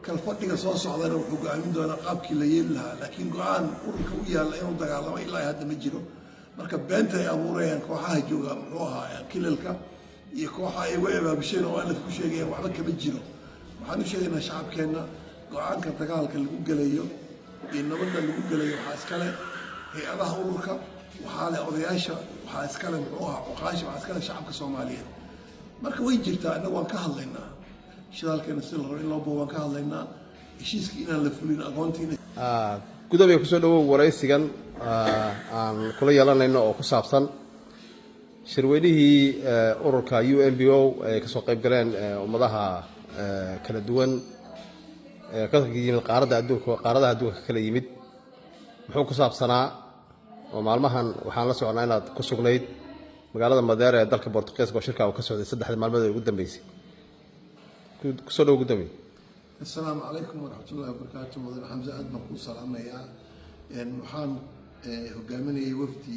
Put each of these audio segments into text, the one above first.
kalfadhiga soo socdana wuxuu go'aamin doonaa qaabkii la yeeli lahaa laakiin go'aan ururka u yaalla inuu dagaalamo ilaa hadda ma jiro marka beenta ay abuurayaan kooxaha jooga muxuu ahaa kilalka iyo kooxa ay way abaabisheen oo aan ku sheegayaan waxba kama jiro waxaan u sheegaynaa shacabkeenna go'aanka dagaalka lagu gelayo iyo nabadda lagu gelayo waxaa iskale hay-adaha ururka waxaa leh odayaasha waxaa iskale muxuu ahaa cuqaasha waxaa iskale shacabka soomaaliyeed marka way jirtaa innagu waan ka hadlaynaa shidaalkeena si la rabo in loo boobo waan ka hadlaynaa heshiiskii inaan la fulin aqoontiina gudoomiye kusoo dhawow waraysigan aan kula yeelanayno oo ku saabsan shirweynihii ururka UNBO ay kasoo qayb galeen ummadaha kala duwan ka yimid qaaradaha adduunka kala yimid muxuu ku saabsanaa oo maalmahan waxaan la soconaa inaad ku sugnayd magaalada Madeira ee dalka Boortaqiiska oo shirka uu ka socday 3 maalmood ee ugu dambeysay kusoo dhawow gudoomiye. السلام عليكم ورحمة الله وبركاته. مدن حمزة أدم كل سلام يا وحان هجامني وفدي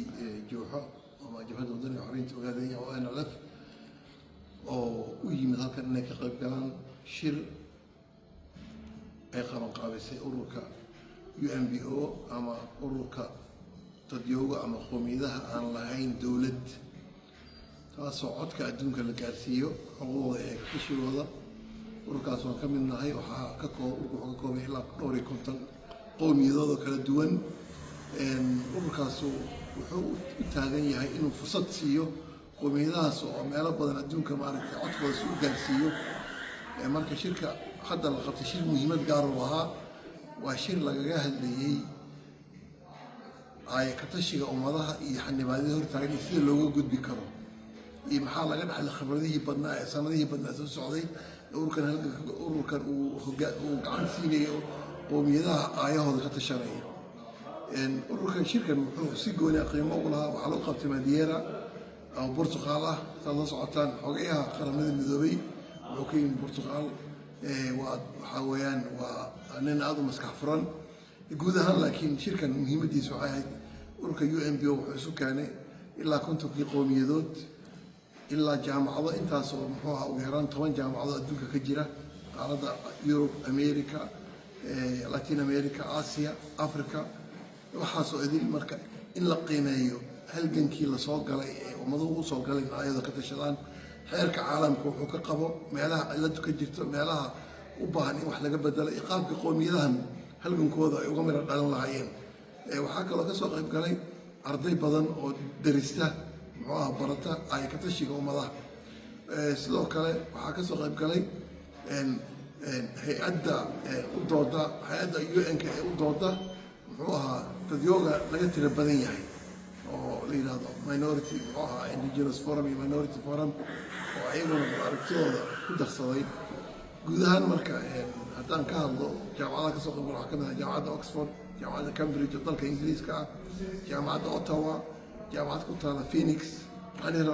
جوحة وما جبهة مدن حرين تغادية وأنا لف أو ويجي مثلا كأنك قريب كلام شر أي قرن قابسي أوروكا UNBO أما أوروكا تديوغا أما خوميدها عن لهين دولة تاسعات كأدونك الكارثيو هو كشيء وضع ururkaas waan ka mid nahay waxaa ka koobay ilaa dhowr iyo konton qowmiyadooda kala duwan ururkaas wuxuu u taagan yahay inuu fursad siiyo qowmiyadahaas oo meelo badan adduunka maaragtay codkooda si u gaarsiiyo marka shirka hadda la qabtay shir muhiimad gaar u ahaa waa shir lagaga hadlayey ka tashiga ummadaha iyo xanibaadada hortaagan iyo sida looga gudbi karo iyo maxaa laga dhaxlay khibradihii badnaa ee sanadihii badnaa soo socday ururkan uu gacan siinayo qowmiyadaha aayahooda ka tashanaya ururkan shirkan wuxuu si gooni ah qiimo ugu lahaa waxaa lagu qabtay Madeira oo Portugal ah saad la socotaan xogayaha qaramada midoobay wuxuu ka yimid Portugal waxaa weeyaan waa nin aad u maskax furan guud ahaan laakiin shirkan muhiimadiisu waxay ahayd ururka UNBO wuxuu isu keenay ilaa 50 qowmiyadood ilaa jaamacado intaas oo muxuu ahaa ugu yaraan 10 jaamacado adduunka ka jira qaaradda Europe, America, Latin America, Asia, Africa waxaas oo idil marka in la qiimeeyo halgankii la soo galay ee ummaduhu u soo galay ayada ka tashadaan xeerka caalamka wuxuu ka qabo meelaha ciladu ka jirto meelaha u baahan in wax laga bedelo qaabka qowmiyadahan halgankooda ay uga mira dhalan lahaayeen waxaa kaloo ka soo qayb galay arday badan oo darista muxuu barata ay ka tashiga ummadaha sidoo kale waxaa ka soo qayb galay hay-adda u dooda hay-adda UN-ka ee u dooda muxuu ahaa dadyooga laga tira badan yahay oo la yidhaahdo minority muxuu ahaa indigenous forum iyo minority forum oo ayaguna aragtidooda ku darsaday guud ahaan marka haddaan ka hadlo jaamacadaha kasoo qayb gala waxaa ka mid ah jaamacadda Oxford jaamacadda Cambridge oo dalka Ingiriiska ah jaamacadda Ottawa jaamacad ku taala Phoenix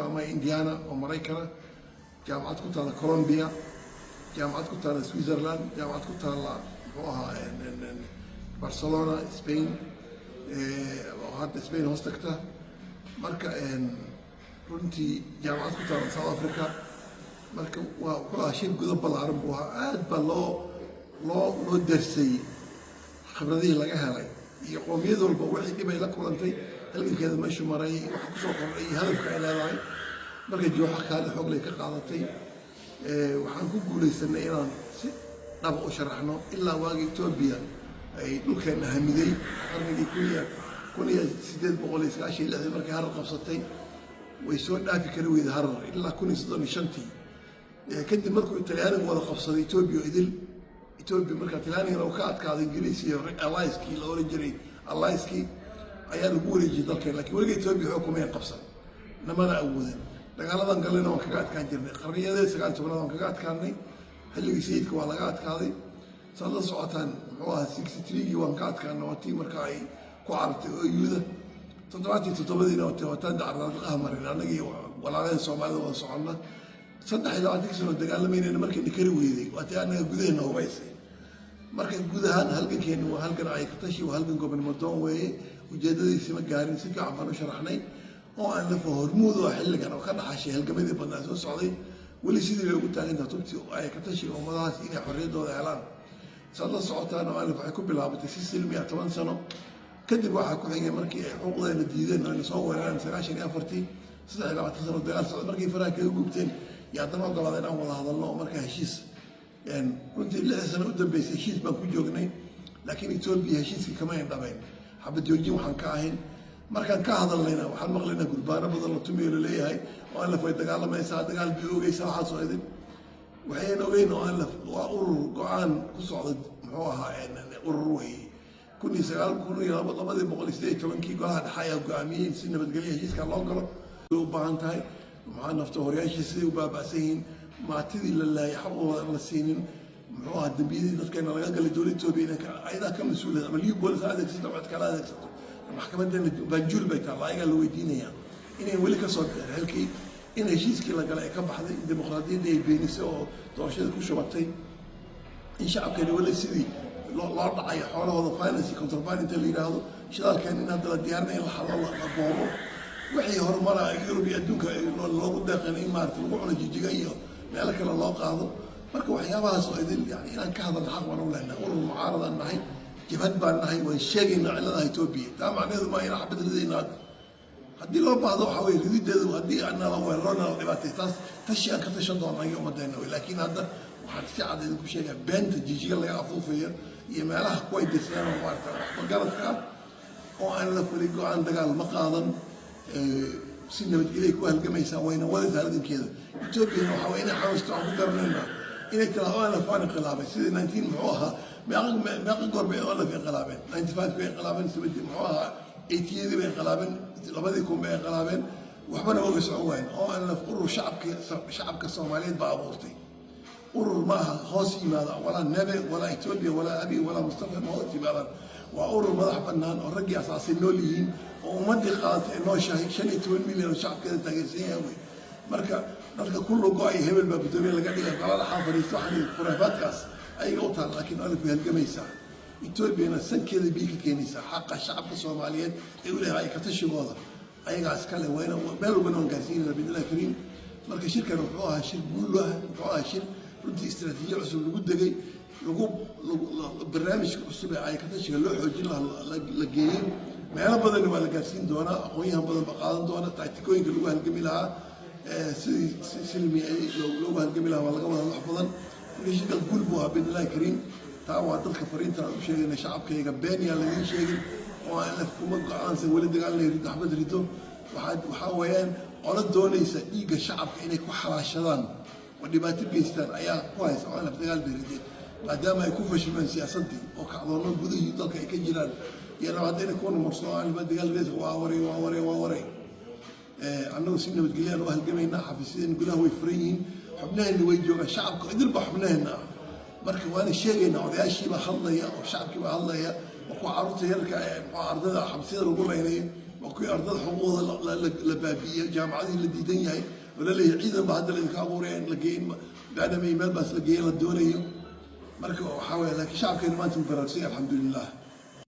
ama Indiana oo Maraykana jaamacad ku taala Colombia jaamacad ku taala Switzerland jaamacad ku taala muxuu ahaa Barcelona Spain hadda Spain hoos tagta marka runtii jaamacad ku taala South Africa marka waa wuxuu ahaa shir gudo ballaaran buu ahaa aad baa loo darsay khibradihii laga helay iyo qowmiyad walba wixii dhib ay la kulantay halgankeeda meeshu maray wax ku soo kordhay hadafka ay leedahay marka jooxa kaale xoog leh ka qaadatay waxaan ku guuleysanay inaan si dhab u sharaxno ilaa waagi Ethiopia ay dhulkeena hamiday qarnigii 1896 markii harar qabsatay way soo dhaafi kari weyday harar ilaa 1935 kadib markuu Talyaanigu wada qabsaday Ethiopia marka Talyaaniga uu ka adkaaday Ingiriis iyo alliance-kii la oran jiray alliance-kii ayaa lagu wareejiyay dalka laakiin weliga Ethiopia xukuumay qabsan namada awoodin dagaaladan galena waan kaga adkaan jirnay qarniyada 19 waan kaga adkaanay xilligii sayidka waa laga adkaaday saad la socotaan muxuu ahaa 63 waan ka adkaanay watii marka ay ku cartay oo yuuda 77diina wataan dacradaqaha marin anagii walaalada Soomaalida wada soconna 23 sano dagaalamayna markii dhikari weeday watii anaga gudaheena hubaysay marka guud ahaan halgankeenu waa halgan ay ka tashi waa halgan gobol doon weeye ujeedadiisa ma gaarin si fiican baan u sharaxnay oo aan la fahormuud oo xilligan oo ka dhaxashay halgamadii badnaa soo socday weli sidii loogu taagan tahay tubti ay ka tashi ummadahaas inay xorriyadooda helaan saad la socotaan oo waxay ku bilaabatay si silmi ah 10 sano kadib waxaa ku xigay markii ay xuquuqdeena diideen oo ay soo weerareen 94 23 sano dagaal socday markii faraha kaga gubteen yaa haddana ogolaadeen aan wada hadalno oo markaa heshiis runtii 6 sano u dambeysay heshiis baan ku joognay laakiin Ethiopia heshiiskii kama indhabayn xabad joojin waxaan ka ahayn markaan ka hadalnayna waxaan maqlaynaa gurbaano badan oo tumiyo la leeyahay oo aan la fay dagaalamaysaa dagaal bii ogeysa waxaa soo idin waxayna ogeyn oo aan la waa urur go-aan ku socday muxuu ahaa urur weeye 1918 golaha dhexe ayaa go'aamiyey si nabadgelyo heshiiska loo galo u baahan tahay maxaa nafta horeyaashii siday u baaba'san yihiin maatidii la laayay xaqooda aan la siinin muxuu ahaa dambiyadii dadkeena laga galay dowladda Itoobiya inay ayadaa ka mas-uulada ama liyu boolis ha adeegsato cid kale adeegsato maxkamadeena banjul bay taalla ayagaa la weydiinayaa inay weli ka soo bixin halkii in heshiiskii la galay ay ka baxday dimuqraadiyaddii ay beenisay oo doorashada ku shubatay in shacabkeena weli sidii loo dhacay xoolahooda finance contraband inta la yidhaahdo shidaalkeena in hadda la diyaarinaya la xalo la boobo wixii horumara Yurub iyo adduunka loogu deeqeen in maaragta lagu cuno jijiga iyo meelo kale loo qaado marka waxyaabahaas oo idin yani inaan ka hadalno xaq baan u leenahay urur mucaaradaan nahay jabhad baan nahay waan sheegaynaa cilladaha Itoobiya taa macnaheedu ma inaan xabad ridaynaa haddii loo baahdo waxa weye ridideedu haddii nala weeraro nala dhibaatay tashi aan ka tashan doona iyo ummaddeena wey laakiin hadda waxaan si cad idinku sheegaa beenta jijiga laga afuufayo iyo meelaha kuway dirsadeen oo maarata waxba garadka ah oo aan la fulin go-aan dagaal ma qaadan si nabadgelyo ku halgamaysaa wayna wadaysaa halgankeeda Etoobiyana waxa weye inay xawaysto aan ku garanaynaa inay tiraahdo aan la faan inqilaabay sidii 19 muxuu ahaa meeqa goor bay oo la inqilaabeen 95 bay inqilaabeen 70 muxuu ahaa 80 bay inqilaabeen 2000 bay inqilaabeen waxbana oga socon waayeen oo aan la urur shacabka Soomaaliyeed baa abuurtay urur maaha hoos yimaada walaa nabe walaa Itoobiya walaa abi walaa Mustafa ma hoos yimaadaan waa urur madax bannaan oo raggii asaasay nool yihiin oo ummadii qaadatay noo shahay 15 milyan oo shacabkeeda taageersan yahay wey marka dadka kullu go-ay hebel baa gudoomiye laga dhigay qalada xaafadiisto waxaan khuraafaadkaas ayaga u taal laakiin alif way halgamaysaa Etoobiyana sankeeda bii ka keenaysaa xaqa shacabka Soomaaliyeed ee u leeyahay ka tashigooda ayagaa iskale wayna meel walbana waan gaarsiinayna bidillah kariim marka shirkan wuxuu ahaa shir guul ah wuxuu ahaa shir runtii istiraatiijiyo cusub lagu degay barnaamijka cusub ee ay ka tashiga loo xoojin lahaa la geeyey meelo badanna waa la gaarsiin doonaa aqoon-yahan badan ba qaadan doona tactikooyinka lagu halgami lahaa sidii silmi loogu halgami lahaa waa laga wada wax badan marka shirkan guul buu ahaa bidillah kariim taa waa dadka fariinta aan u sheegayna shacabkayga been yaa lagin sheegin oo aan laf kuma go-aansan weli dagaalnay rido axmed rido waxaa weeyaan qolo doonaysa dhiigga shacabka inay ku xalaashadaan oo dhibaato geystaan ayaa ku haysa oo laf dagaal bay rideen maadaama ay ku fashilmeen siyaasaddii oo kacdoonno gudahii dalka ay ka jiraan iyo haddayna kuwana marsoon dagaal reedka waa waray annagu si nabadgelyaan u halgamaynaa xafiisyadeen gudaha way furan yihiin xubnaheenna way joogaan shacabka idilba xubnaheenna ah marka waana sheegaynaa odayaashii baa hadlaya oo shacabkii baa hadlaya waa kuwa carruurta yarka ardada xabsiyada lagu laynaya waa kuwii ardada xuquuqda la baabi'iyey jaamacadii la diidan yahay oo la leeyahay ciidan baa hadda laydinka abuuraya in la geeyin maadaama meel baas la geeya la doonayo marka waxaa weeye laakiin shacabkeena maanta u baraarsan alxamdulilah